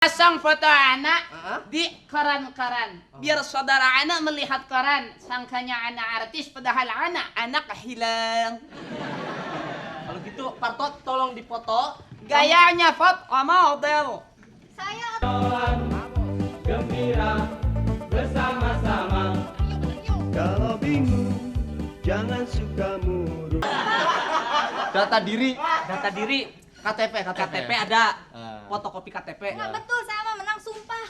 Pasang foto anak di koran-koran. Biar saudara anak melihat koran. Sangkanya anak artis, padahal anak hilang. Kalau gitu, Parto tolong dipoto. Gayanya foto model. Saya Gembira bersama-sama. Kalau bingung, jangan suka murung. Data diri. KTP ada. Fotokopi KTP. nggak betul, saya mah menang,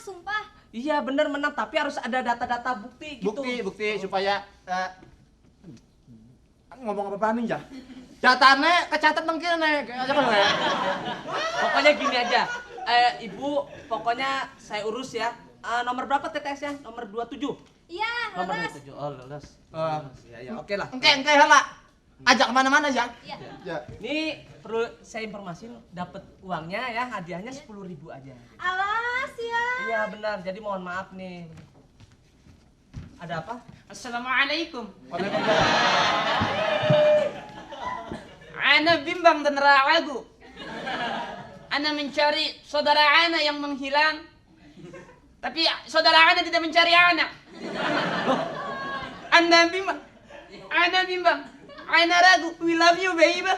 sumpah. Iya bener menang, tapi harus ada data-data bukti gitu. Bukti supaya ngomong apa nih ya? Datanya kecatat nang kene. Pokoknya gini aja. Ibu, pokoknya saya urus ya. Nomor berapa TTS-nya? Nomor 27. Iya, Nomor lulus. 27. Oh, lulus. Ya, oke lah. Engke hala. Ajak kemana-mana ya. Iya. Ya. Ini perlu saya informasin, dapat uangnya ya, hadiahnya 10.000 aja. Alas ya. Iya benar, jadi mohon maaf nih. Ada apa? Assalamualaikum. Ana bimbang dan ragu. Ana mencari saudara ana yang menghilang. Tapi saudara ana tidak mencari anak. Ana bimbang. Ana ragu. We love you, baby.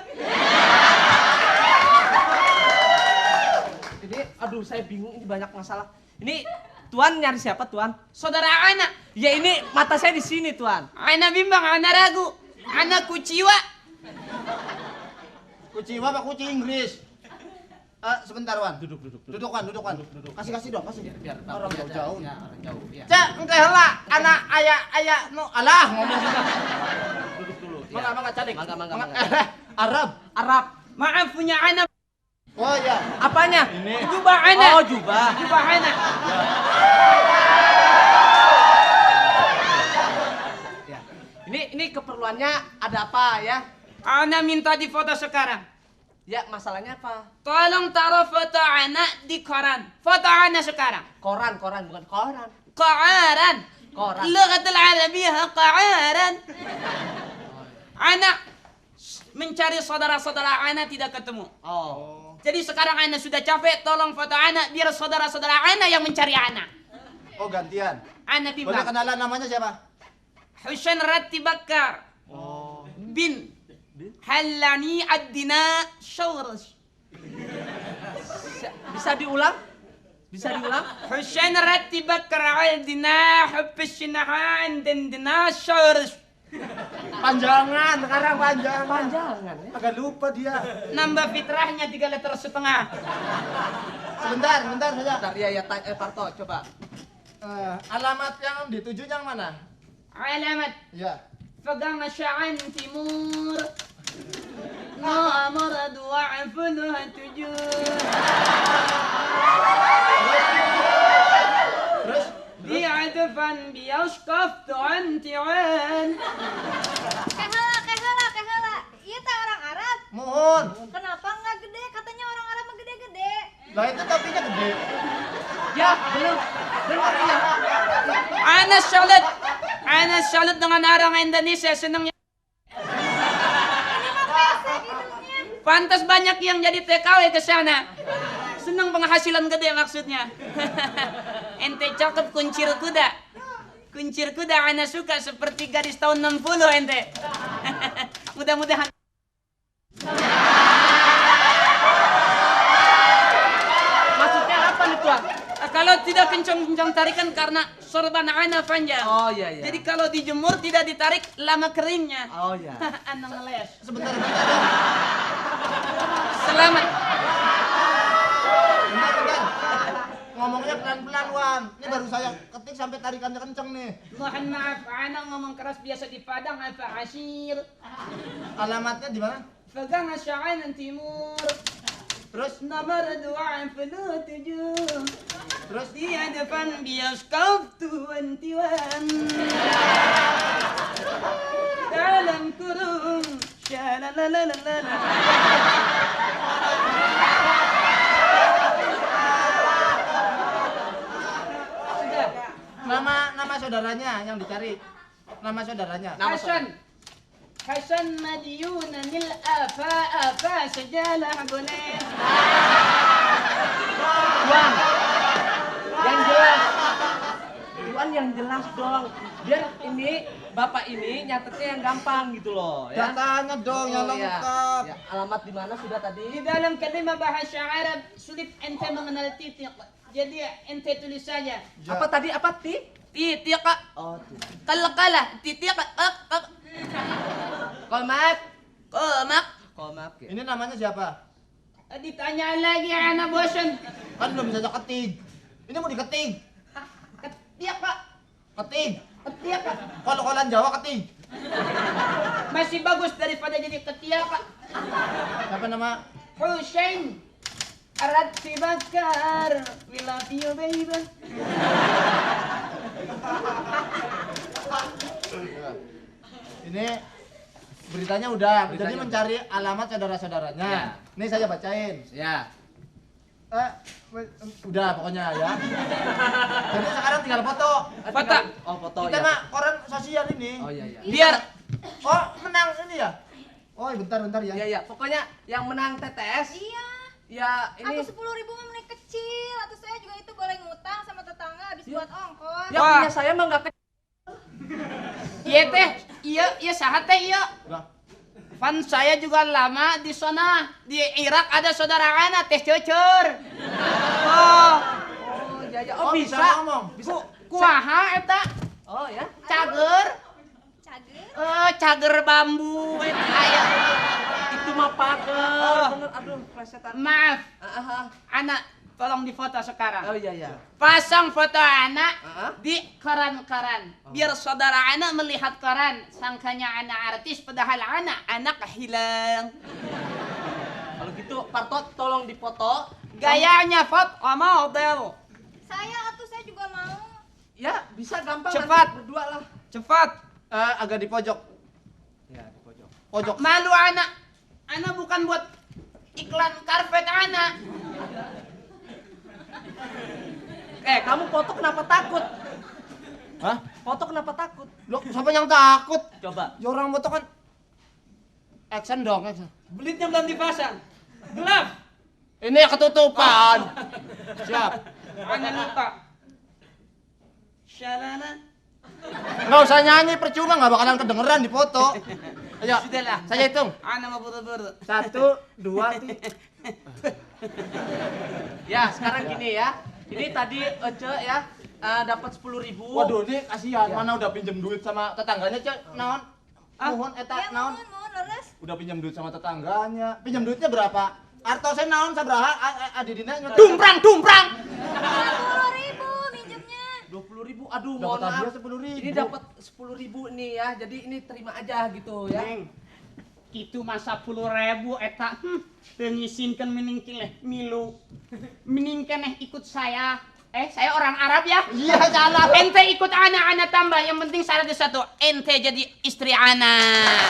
Ini, aduh saya bingung, ini banyak masalah. Ini Tuan nyari siapa Tuan? Saudara ana. Ya ini mata saya di sini Tuan. Ana bimbang, ana ragu. Ana kuciwa. Kuciwa apa kuci Inggris? Sebentar Wan. Duduk Wan. Kasih dong, kasih. Biar Orang jauh. Ya, orang jauh. Ya. Cak, engke heula anak aya nu alah ngomong. Duduk dulu. Mangga cadik. Mangga. Arab. Maaf punya ana. Oh iya. Apanya? Jubah ana. Oh, jubah. Jubah ana. Ya. Ini keperluannya ada apa ya? Ana minta difoto sekarang. Ya, masalahnya apa? Tolong taruh foto anak di koran. Foto anak sekarang. Koran, bukan koran. Koran. Koran. Lughat al-Arabiyyah koran. Anak mencari saudara-saudara anak tidak ketemu. Oh. Jadi sekarang anak sudah capek, tolong foto anak biar saudara-saudara anak yang mencari anak. Oh gantian. Anak Boleh bimbang. kenalan namanya siapa? Husain Ratti Bakkar bin Hallani Ad-Dina Shawrash. Bisa diulang? Husain Ratti Bakkar Al-Dina Hubbishinahan Dina Shawrash. Panjangan, sekarang panjangan. Panjangan ya. Agak lupa dia. Nambah fitrahnya 3 letter setengah. Sebentar saja. Bentar ya, Parto coba. Alamat yang dituju yang mana? Alamat Ya. Fagang Sya'an Timur Nomor 27. Terus? Di adfan bioskop tuan tiwan. Kehala. Iya teh orang Arab. Mohon. Kenapa nggak gede? Katanya orang Arab mah gede-gede. Lah itu topinya gede. Ya, benar ya. Ana salut dengan orang Indonesia senang. Ini mah pesek hidungnya. Pantas banyak yang jadi TKW ke sana. Senang penghasilan gede maksudnya. Ente cakep kuncir kuda ana suka seperti gadis tahun 60 ente. Mudah-mudahan. Maksudnya apa nih Tuan? Kalau tidak kencang-kencang tarikan karena sorban ana panjang. Oh iya. Jadi kalau dijemur tidak ditarik lama keringnya. Oh iya. Ana ngeles. Sebentar. Selamat. Bentar. Ngomongnya pelan-pelan Wan. Ini baru saya ketik sampai tarikannya kenceng nih. Mohon maaf, ana ngomong keras biasa di Padang apa Asyir. Alamatnya di mana? Fagang Sya'an Timur. Terus? Nomor 27. Terus? Di depan bioskop tuan tiwan. Dalam kurung Syalalalala. Nama saudaranya yang dicari. Nama saudaranya. Hasan Madiuna nil afa sajalah boleh. Tuan, yang jelas dong. Biar ini bapak ini nyatetnya yang gampang gitu loh ya. Datanya dong yang Oh, iya. lengkap. Ya, alamat di mana sudah Di tadi? dalam kalima bahasa Arab sulit ente mengenal titik. Jadi ente tulis saja. Ya. Apa tadi? Apa ti? Titik. Oh, tuh. Kala titik. Komat. Komak. Komat ya. Ini namanya siapa? Ditanya lagi anak bosan. Kan belum bisa ketig. Ini mau diketig. Ketiak pak. Ketig. Ketiak pak. Kol-kolan Jawa ketig. Masih bagus daripada jadi ketiak pak. Siapa nama? Hussein. Arat si Bakar. We love you baby. Ini beritanya udah. Jadi Beritanya mencari alamat saudara-saudaranya. Ya. Ini saya bacain. Ya. Udah pokoknya ya. Jadi sekarang tinggal foto. Foto. Oh, foto Kita ya. mah koran sosial ini. Oh iya iya. Biar Oh, menang ini ya? Oh, bentar ya. Iya iya. Pokoknya yang menang TTS Iya. ya ini Atau 10.000 mah menit kecil. Atau saya juga itu boleh ngutang sama tetangga habis Iya. buat ongkos. ya Wah. punya saya mah enggak iya teh. Iya sahat teh iya. Udah. Fan saya juga lama di sana. Di Irak ada saudara anak teh cucur. Oh, Oh iya iya. Oh, bisa bisa. ngomong. Bisa. kumaha eta? Oh ya. Cager. Cager. Cager bambu eta aya. Itu mah pager. Oh. Bener aduh plesetan. Maaf, Ah. anak tolong difoto sekarang. Oh iya iya. Pasang foto anak Ah. di koran-koran. Biar saudara anak melihat koran. Sangkanya anak artis padahal anak hilang. Kalau gitu Parto tolong dipoto. Gayanya foto model. Saya juga mau. Ya, bisa gampang Cepat. nanti berdua lah. Cepat. Agak di pojok. Ya, di pojok. Pojok. Malu anak. Anak bukan buat iklan karpet anak. Kamu foto kenapa takut? Hah? Foto kenapa takut? Loh, siapa yang takut? Coba. Ya orang foto kan action dong, action. Belitnya belum dipasang. Gelap. Ini ketutupan. Siap. Anak lupa. Shalana. Nggak usah nyanyi, percuma nggak bakalan kedengeran di foto. Ayo, Sudahlah. saya hitung. Anak mau buru-buru. 1, 2, 3. Ya, sekarang gini ya. Ini tadi Ece ya dapat 10.000. Waduh, ini kasihan. Ya. Mana udah pinjem duit sama tetangganya, Cek? Naon? Mohon eta Ya naon? mohon leres. Udah pinjam duit sama tetangganya. Pinjam duitnya berapa? Arto saya naon sabraha? Adidina Dumprang. 20.000 minjemnya. 20.000. Aduh, Dapat mohon maaf. hadiah 10.000. Ini dapat 10.000 nih ya. Jadi ini terima aja gitu ya. Neng, itu masa 10.000 eta. Tengisinkan meningkil milu. Meningkan ikut saya. Saya orang Arab ya. Iya, salah. Ente ikut anak-anak tambah. Yang penting syaratnya satu. Ente jadi istri anak.